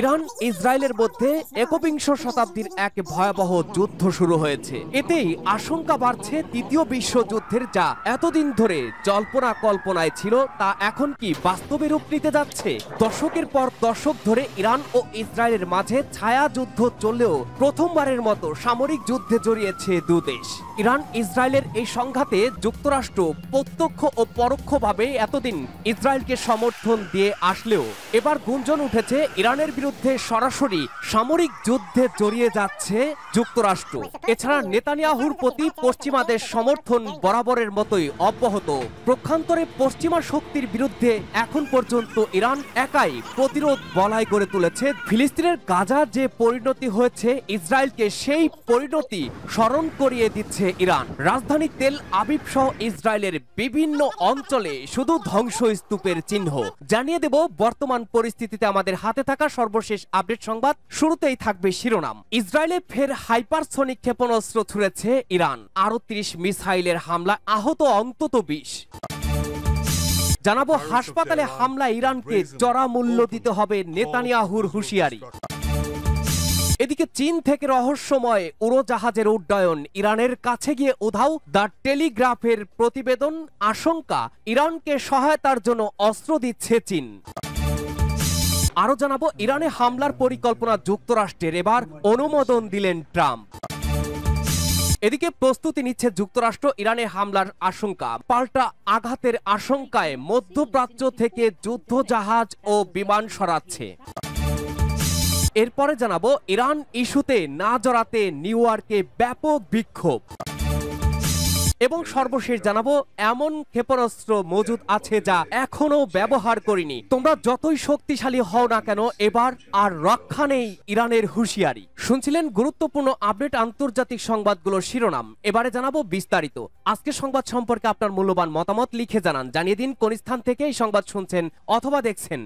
Iran ইসরায়েলের মধ্যে একবিংশ শতাব্দীর এক ভয়াবহ যুদ্ধ শুরু হয়েছে। এতেই আশঙ্কা বাড়ছে তৃতীয় বিশ্বযুদ্ধের যা এতদিন ধরে জল্পনা কল্পনায় ছিল তা এখন কি বাস্তবে রূপ নিতে যাচ্ছে। দশকের পর দশক ধরে ইরান ও ইসরায়েলের মাঝে ছায়া যুদ্ধ চললেও প্রথমবারের মতো সামরিক যুদ্ধে জড়িয়েছে দুদেশ। ইরান ইসরায়েলের এই সংঘাতে যুক্তরাষ্ট্র প্রত্যক্ষ ও পরোক্ষভাবে এতদিন ইসরায়েলকে সমর্থন দিয়ে আসলেও এবার গুঞ্জন উঠেছে ইরানের বিরুদ্ধে সরাসরি সামরিক যুদ্ধে জড়িয়ে যাচ্ছে যুক্তরাষ্ট্র। এছাড়া নেতানিয়াহুর প্রতি পশ্চিমাদের সমর্থন বরাবরের মতোই অব্যাহত। পক্ষান্তরে পশ্চিমা শক্তির বিরুদ্ধে এখন পর্যন্ত ইরান একাই প্রতিরোধ বলয় গড়ে তুলেছে। ফিলিস্তিনের গাজার যে পরিণতি হয়েছে ইসরায়েলকে সেই পরিণতি স্মরণ করিয়ে দিচ্ছে ইরান। রাজধানী তেল আবিব সহ ইসরায়েলের বিভিন্ন অঞ্চলে শুধু ধ্বংসস্তূপের চিহ্ন। জানিয়ে দেব বর্তমান পরিস্থিতিতে আমাদের হাতে থাকা সর্বশেষ আপডেট সংবাদ। শুরুতেই থাকবে শিরোনাম। ইসরায়েলে ফের হাইপারসনিক ক্ষেপণাস্ত্র ছুড়েছে ইরান। আরো ৩০ মিসাইলের হামলা, আহত অন্তত ২০। জানাবো হাসপাতালে হামলা ইরানকে চড়া মূল্য দিতে হবে নেতানিয়াহুর হুঁশিয়ারি। এদিকে চীন থেকে রহস্যময় উড়োজাহাজের উড্ডয়ন, ইরানের কাছে গিয়ে উধাও। দ্য টেলিগ্রাফের প্রতিবেদন, আশঙ্কা ইরানকে সহায়তার জন্য অস্ত্র দিচ্ছে চীন। আরো জানাবো ইরানে হামলার পরিকল্পনা যুক্তরাষ্ট্রের, এবার অনুমোদন দিলেন ট্রাম্প। এদিকে প্রস্তুতি নিচ্ছে যুক্তরাষ্ট্র ইরানে হামলার আশঙ্কা। পাল্টা আঘাতের আশঙ্কায় মধ্যপ্রাচ্য থেকে যুদ্ধজাহাজ ও বিমান সরাচ্ছে। এরপরে জানাবো ইরান ইস্যুতে না জড়াতে নিউ ইয়র্কে ব্যাপক বিক্ষোভ। এবং সর্বশেষ জানাবো এমন ক্ষেপণাস্ত্র মজুদ আছে যা এখনো ব্যবহার করিনি। তোমরা যতই শক্তিশালী হও না কেন এবার আর রক্ষা নেই, ইরানের হুঁশিয়ারি। শুনছিলেন গুরুত্বপূর্ণ আপডেট আন্তর্জাতিক সংবাদগুলোর শিরোনাম। এবারে জানাবো বিস্তারিত। আজকের সংবাদ সম্পর্কে আপনার মূল্যবান মতামত লিখে জানান। জানিয়ে দিন কোন স্থান থেকে এই সংবাদ শুনছেন অথবা দেখছেন।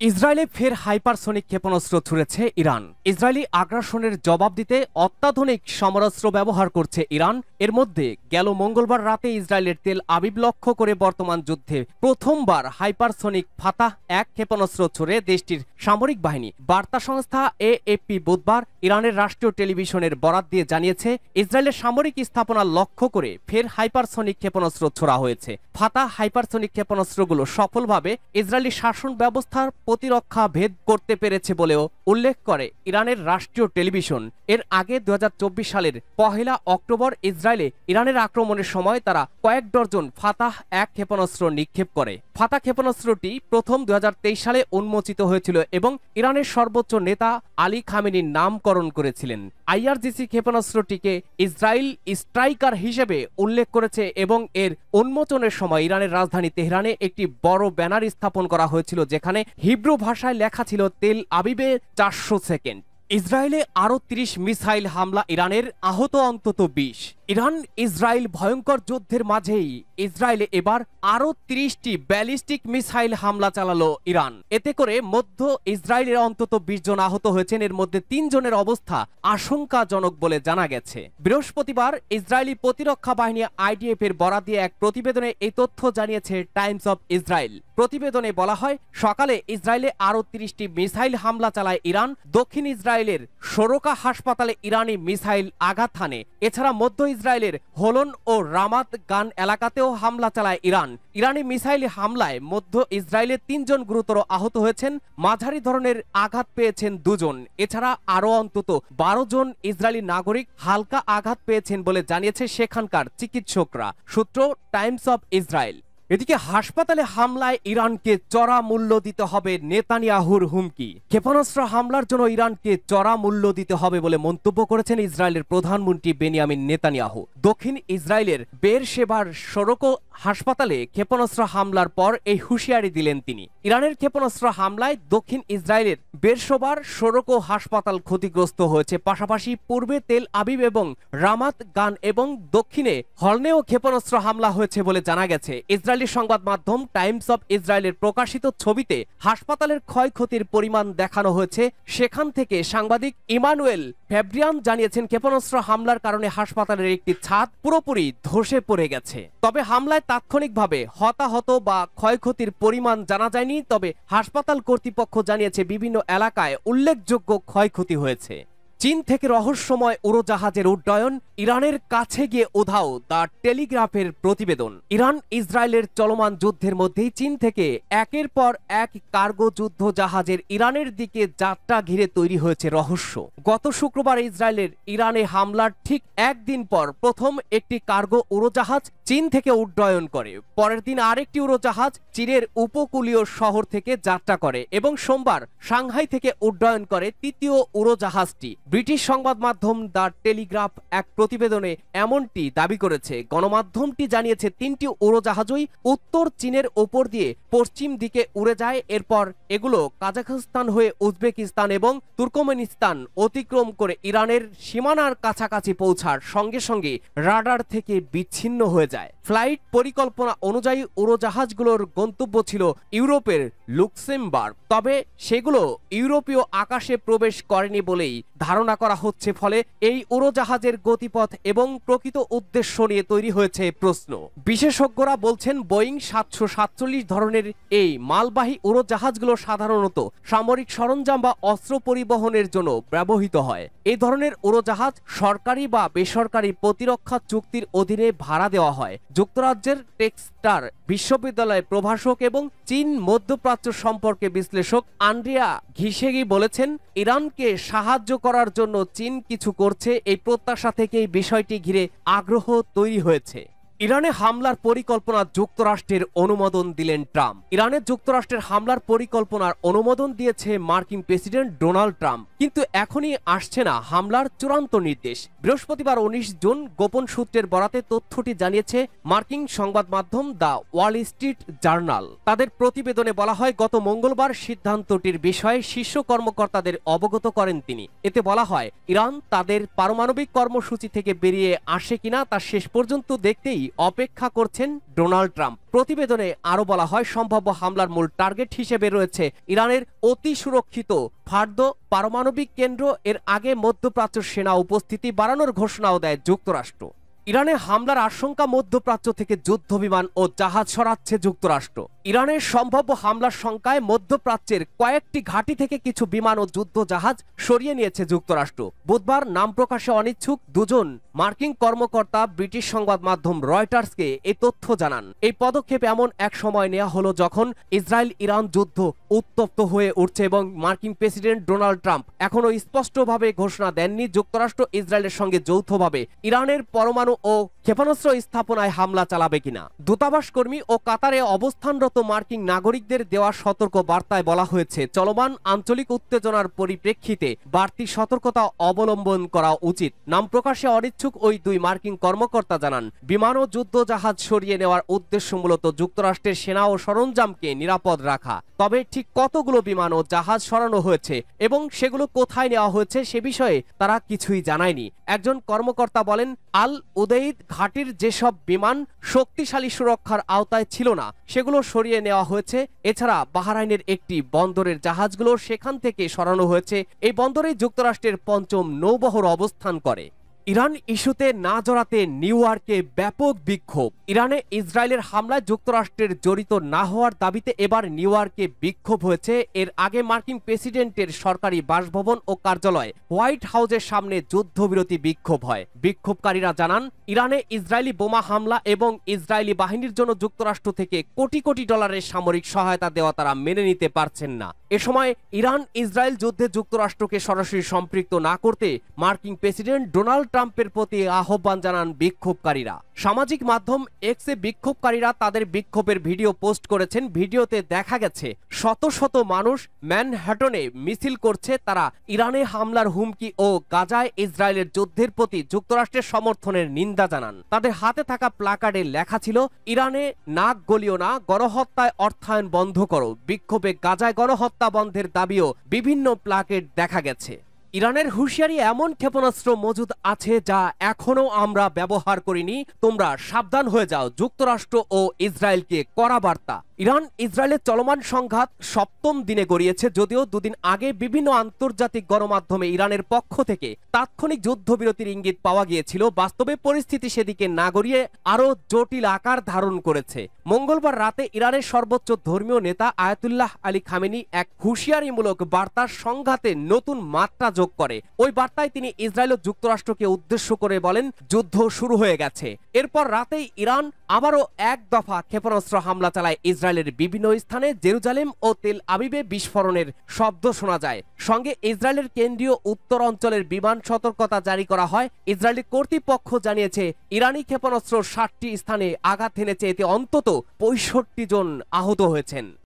ইসরায়েলে ফের হাইপারসনিক ক্ষেপণাস্ত্র ছুড়েছে ইরান। ইসরায়েলি আগ্রাসনের জবাব দিতে অত্যাধুনিক সমরাস্ত্র ব্যবহার করছে ইরান। এর মধ্যে গেল মঙ্গলবার রাতে ইসরায়েলের তেল আবিব লক্ষ্য করে বর্তমান যুদ্ধে প্রথমবার হাইপারসনিক ফাতাহ ১ ক্ষেপণাস্ত্র ছুড়ে দেশটির সামরিক বাহিনী। বার্তা সংস্থা এএফপি বুধবার ইরানের রাষ্ট্রীয় টেলিভিশনের বরাত দিয়ে জানিয়েছে ইসরায়েলের সামরিক স্থাপনা লক্ষ্য করে ফের হাইপারসনিক ক্ষেপণাস্ত্র ছোড়া হয়েছে। ফাতাহ হাইপারসনিক ক্ষেপণাস্ত্রগুলো সফলভাবে ইসরায়েলি শাসন ব্যবস্থার প্রতিরক্ষা ভেদ করতে পেরেছে বলেও উল্লেখ করে ইরানের রাষ্ট্রীয় টেলিভিশন। এর আগে ২০২৪ সালের ১ অক্টোবর ইসরায়েলে ইরানের আক্রমণের সময় তারা কয়েক ডজন ফাতাহ ১ ক্ষেপণাস্ত্র নিক্ষেপ করে। ফাতাহ ক্ষেপণাস্ত্রটি প্রথম ২০২৩ সালে উন্মোচিত হয়েছিল এবং ইরানের সর্বোচ্চ নেতা আলী খামেনির নামকরণ করেছিলেন। আইআরজিসি ক্ষেপণাস্ত্রটিকে ইসরায়েল স্ট্রাইকার হিসেবে উল্লেখ করেছে এবং এর উন্মোচনের সময় ইরানের রাজধানী তেহরানে একটি বড় ব্যানার স্থাপন করা হয়েছিল যেখানে হিব্রু ভাষায় লেখা ছিল তেল আবিবে ৪০০ সেকেন্ড। ইসরায়েলে আরো ৩০ মিসাইল হামলা, ইরানের আহত অন্তত ২০। ইরান ইসরায়েল ভয়ঙ্কর যুদ্ধের মাঝেই ইসরায়েলে এবার আরো ৩০টি ব্যালিস্টিক মিসাইল হামলা চালালো ইরান। এতে করে মধ্য ইসরায়েলের অন্তত ২০ জন আহত হয়েছেন। এর মধ্যে ৩ জনের অবস্থা আশঙ্কাজনক বলে জানা গেছে। বৃহস্পতিবার ইসরায়েলি প্রতিরক্ষা বাহিনী আইডিএফ এর বরাত দিয়ে এক প্রতিবেদনে এই তথ্য জানিয়েছে টাইমস অফ ইসরায়েল। প্রতিবেদনে বলা হয় সকালে ইসরায়েলে আরো ৩০টি মিসাইল হামলা চালায় ইরান। দক্ষিণ ইসরায়েলের সোরকা হাসপাতালে ইরানি মিসাইল আঘাত হানে। এছাড়া মধ্য ইসরায়েলের হোলন ও রামাত গান এলাকাতেও হামলা চালায় ইরান। ইরানি মিসাইল হামলায় মধ্য ইসরায়েলের ৩ জন গুরুতর আহত হয়েছেন, মাঝারি ধরনের আঘাত পেয়েছেন ২ জন। এছাড়া আরো অন্তত ১২ জন ইসরায়েলি নাগরিক হালকা আঘাত পেয়েছেন বলে জানিয়েছে সেখানকার চিকিৎসকরা। সূত্র টাইমস অফ ইসরায়েল। এদিকে হাসপাতালে হামলায় ইরানকে চড়া মূল্য দিতে হবে, নেতানিয়াহুর হুমকি। ক্ষেপণাস্ত্র হামলার জন্য ইরানকে চড়া মূল্য দিতে হবে বলে মন্তব্য করেছেন ইসরায়েলের প্রধানমন্ত্রী বেনিয়ামিন নেতানিয়াহু। দক্ষিণ ইসরায়েলের বেরশেবার সড়কো হাসপাতালে ক্ষেপণাস্ত্র হামলার পর এই হুঁশিয়ারি দিলেন তিনি। ইরানের ক্ষেপণাস্ত্র হামলায় দক্ষিণ ইসরায়েলের বেরশেবার সড়কো হাসপাতাল ক্ষতিগ্রস্ত হয়েছে। পাশাপাশি পূর্বে তেল আবিব এবং রামাত গান এবং দক্ষিণে হলনেও ক্ষেপণাস্ত্র হামলা হয়েছে বলে জানা গেছে। ইসরায়েলি সংবাদ মাধ্যম টাইমস অফ ইসরায়েলের প্রকাশিত ছবিতে হাসপাতালের ক্ষয়ক্ষতির পরিমাণ দেখানো হয়েছে। সেখান থেকে সাংবাদিক ইমানুয়েল ফেব্রিয়ান জানিয়েছেন ক্ষেপণাস্ত্র হামলার কারণে হাসপাতালের একটি ছাদ পুরোপুরি ধসে পড়ে গেছে। তবে হামলায় তাৎক্ষণিকভাবে হতাহত বা ক্ষয়ক্ষতির পরিমাণ জানা যায়নি। তবে হাসপাতাল কর্তৃপক্ষ জানিয়েছে বিভিন্ন এলাকায় উল্লেখযোগ্য ক্ষয়ক্ষতি হয়েছে। চীন থেকে রহস্যময় উড়োজাহাজের উড্ডয়ন, ইরানের কাছে গিয়ে উধাও দ্য টেলিগ্রাফের প্রতিবেদন। ইরান ইসরায়েলের চলমান যুদ্ধের মধ্যেই চীন থেকে একের পর এক কার্গো যুদ্ধ জাহাজের ইরানের দিকে যাত্রা ঘিরে তৈরি হয়েছে রহস্য। গত শুক্রবার ইসরায়েলের ইরানে হামলার ঠিক একদিন পর প্রথম একটি কার্গো উড়োজাহাজ চীন থেকে উড্ডয়ন করে। পরের দিন আরেকটি উড়োজাহাজ চীনের উপকূলীয় শহর থেকে যাত্রা করে এবং সোমবার সাংহাই থেকে উড্ডয়ন করে তৃতীয় উড়োজাহাজটি। ব্রিটিশ সংবাদ মাধ্যম দ্য টেলিগ্রাফ এক প্রতিবেদনে এমনটি দাবি করেছে। গণমাধ্যমটি জানিয়েছে তিনটি উড়োজাহাজই উত্তর চীনের ওপর দিয়ে পশ্চিম দিকে উড়ে যায়। এরপর এগুলো কাজাখস্তান হয়ে উজবেকিস্তান এবং তুর্কমেনিস্তান অতিক্রম করে ইরানের সীমানার কাছাকাছি পৌঁছার সঙ্গে সঙ্গে রাডার থেকে বিচ্ছিন্ন হয়ে যায়। ফ্লাইট পরিকল্পনা অনুযায়ী উড়োজাহাজগুলোর গন্তব্য ছিল ইউরোপের লুক্সেমবার্গ, তবে সেগুলো ইউরোপীয় আকাশে প্রবেশ করেনি বলেই ধারণা করা হচ্ছে। ফলে এই উড়োজাহাজের গতিপথ এবং প্রকৃত উদ্দেশ্য নিয়ে তৈরি হয়েছে প্রশ্ন। বিশেষজ্ঞরা বলছেন বোয়িং 747 ধরনের এই মালবাহী উড়োজাহাজগুলো সাধারণত সামরিক সরঞ্জাম বা অস্ত্র পরিবহনের জন্য ব্যবহৃত হয়। এই ধরনের উড়োজাহাজ সরকারি বা বেসরকারি প্রতিরক্ষা চুক্তির অধীনে ভাড়া দেওয়া হয়। যুক্তরাজ্যের টেক্সটার বিশ্ববিদ্যালয়ের প্রভাষক এবং চীন মধ্যপ্রাচ্য সম্পর্কে বিশ্লেষক আন্দ্রিয়া ঘিসেগি বলেছেন, ইরানকে সাহায্য করার জন্য চীন কিছু করছে, এই প্রত্যাশা থেকেই বিষয়টি ঘিরে আগ্রহ তৈরি হয়েছে। ইরানে হামলার পরিকল্পনা যুক্তরাষ্ট্রের অনুমোদন দিলেন ট্রাম্প। ইরানে যুক্তরাষ্ট্রের হামলার পরিকল্পনার অনুমোদন দিয়েছে মার্কিন প্রেসিডেন্ট ডোনাল্ড ট্রাম্প, কিন্তু এখনই আসছে না হামলার চূড়ান্ত নির্দেশ। বৃহস্পতিবার 19 জুন গোপন সূত্রের বরাতে তথ্যটি জানিয়েছে মার্কিন সংবাদ মাধ্যম দ্য ওয়াল স্ট্রিট জার্নাল। তাদের প্রতিবেদনে বলা হয়, গত মঙ্গলবার সিদ্ধান্তটির বিষয়ে শীর্ষ কর্মকর্তাদের অবগত করেন তিনি। এতে বলা হয়, ইরান তাদের পারমাণবিক কর্মসূচি থেকে বেরিয়ে আসে কিনা তা শেষ পর্যন্ত দেখতেই অপেক্ষা করছেন ডোনাল্ড ট্রাম্প। প্রতিবেদনে আরো বলা হয়, সম্ভাব্য হামলার মূল টার্গেট হিসেবে রয়েছে ইরানের অতি সুরক্ষিত ফার্দো পারমাণবিক কেন্দ্র। এর আগে মধ্যপ্রাচ্য সেনা উপস্থিতি বাড়ানোর ঘোষণাও দেয় যুক্তরাষ্ট্র। ইরানে হামলার আশঙ্কা, মধ্যপ্রাচ্য থেকে যুদ্ধ বিমান ও জাহাজ সরাচ্ছে যুক্তরাষ্ট্র। ইরানের সম্ভাব্য হামলার শঙ্কায় মধ্যপ্রাচ্যের কয়েকটি ঘাঁটি থেকে কিছু বিমান ও যুদ্ধ জাহাজ সরিয়ে নিয়েছে যুক্তরাষ্ট্র। বুধবার নাম প্রকাশে অনিচ্ছুক দুজন মার্কিন কর্মকর্তা ব্রিটিশ সংবাদ মাধ্যম রয়টার্সকে এই তথ্য জানান। এই পদক্ষেপ এমন এক সময় নেওয়া হলো যখন ইসরায়েল ইরান যুদ্ধ উত্তপ্ত হয়ে উঠছে এবং মার্কিন প্রেসিডেন্ট ডোনাল্ড ট্রাম্প এখনো স্পষ্টভাবে ঘোষণা দেননি যুক্তরাষ্ট্র ইসরায়েলের সঙ্গে যৌথভাবে ইরানের পরমাণু ও ক্ষেপণাস্ত্র স্থাপনায় হামলা চালাবে কিনা। দূতাবাস কর্মী ও কাতারে অবস্থানরত মার্কিন নাগরিকদের দেওয়া সতর্ক বার্তায় বলা হয়েছে, চলমান আঞ্চলিক উত্তেজনার পরিপ্রেক্ষিতে বাড়তি সতর্কতা অবলম্বন করা উচিত। নাম প্রকাশে অনিচ্ছুক ওই দুই মার্কিন কর্মকর্তা জানান, বিমান ও যুদ্ধ জাহাজ সরিয়ে নেওয়ার উদ্দেশ্য মূলত যুক্তরাষ্ট্রের সেনা ও সরঞ্জামকে নিরাপদ রাখা। তবে ঠিক কতগুলো বিমান ও জাহাজ সরানো হয়েছে এবং সেগুলো কোথায় নেওয়া হয়েছে সে বিষয়ে তারা কিছুই জানায়নি। একজন কর্মকর্তা বলেন, আল উদেইদ ঘাটির যেসব বিমান শক্তিশালী সুরক্ষার আওতায় ছিল না সেগুলো সরিয়ে নেওয়া হয়েছে। এছাড়া বাহরাইনের একটি বন্দরের জাহাজগুলো সেখান থেকে সরানো হয়েছে। এই বন্দরে যুক্তরাষ্ট্রের পঞ্চম নৌবহর অবস্থান করে। ইরান ইস্যুতে না জড়াতে নিউ ইয়র্কে ব্যাপক বিক্ষোভ। ইরানে ইসরায়েলের হামলায় যুক্তরাষ্ট্রের জড়িত না হওয়ার দাবিতে এবার নিউ ইয়র্কে বিক্ষোভ হয়েছে। এর আগে মার্কিন প্রেসিডেন্টের সরকারি বাসভবন ও কার্যালয় হোয়াইট হাউসের সামনে যুদ্ধবিরতি বিক্ষোভ হয়। বিক্ষোভকারীরা জানান, ইরানে ইসরায়েলি বোমা হামলা এবং ইসরায়েলি বাহিনীর জন্য যুক্তরাষ্ট্র থেকে কোটি কোটি ডলারের সামরিক সহায়তা দেওয়া তারা মেনে নিতে পারছেন না। এ সময় ইরান ইসরায়েল যুদ্ধে যুক্তরাষ্ট্রকে সরাসরি সম্পৃক্ত না করতে মার্কিন প্রেসিডেন্ট ডোনাল্ড ট্রাম্পের প্রতি আহ্বান জানান বিক্ষোভকারীরা। সামাজিক মাধ্যম এক্সে বিক্ষোভকারীরা তাদের বিক্ষোভের ভিডিও পোস্ট করেছেন। ভিডিওতে দেখা গেছে শত শত মানুষ ম্যানহাটনে মিছিল করছে। তারা ইরানে হামলার হুমকি ও গাজায় ইসরায়েলের যুদ্ধের প্রতি যুক্তরাষ্ট্রের সমর্থনের নিন্দা জানান। তাদের হাতে থাকা প্লাকার্ডে লেখা ছিল, ইরানে নাক গলিও না, গণহত্যায় অর্থায়ন বন্ধ করো। বিক্ষোভে গাজায় গণহত্যা বন্ধের দাবিও বিভিন্ন প্লাকার্ড দেখা গেছে। ইরানের হুঁশিয়ারি, এমন ক্ষেপণাস্ত্র মজুদ আছে যা এখনো আমরা ব্যবহার করিনি, তোমরা সাবধান হয়ে যাও, যুক্তরাষ্ট্র ও ইসরায়েলকে কড়া বার্তা। ইরান ইসরায়েলের চলমান সংঘাত সপ্তম দিনে গড়িয়েছে, যদিও দুদিন আগে বিভিন্ন আন্তর্জাতিক গণমাধ্যমে ইরানের পক্ষ থেকে তাৎক্ষণিক যুদ্ধবিরতির ইঙ্গিত পাওয়া গিয়েছিল। বাস্তবে পরিস্থিতি সেদিকে না গড়িয়ে আরও জটিল আকার ধারণ করেছে। মঙ্গলবার রাতে ইরানের সর্বোচ্চ ধর্মীয় নেতা আয়াতুল্লাহ আলী খামেনি এক হুঁশিয়ারিমূলক বার্তার সংঘাতে নতুন মাত্রা যোগ করে। ওই বার্তায় তিনি ইসরায়েল ও যুক্তরাষ্ট্রকে উদ্দেশ্য করে বলেন, যুদ্ধ শুরু হয়ে গেছে। এরপর রাতেই ইরান আবারও এক দফা ক্ষেপণাস্ত্র হামলা চালায় ইসরায়েলের বিভিন্ন স্থানে। জেরুজালেম ও তেল আবিবে বিস্ফোরণের শব্দ শোনা যায়। সঙ্গে ইসরায়েলের কেন্দ্রীয় উত্তর অঞ্চলের বিমান সতর্কতা জারি করা হয়। ইসরায়েলি কর্তৃপক্ষ জানিয়েছে, ইরানি ক্ষেপণাস্ত্র 60টি স্থানে আঘাত হেনেছে, এতে অন্তত 65 জন আহত হয়েছেন।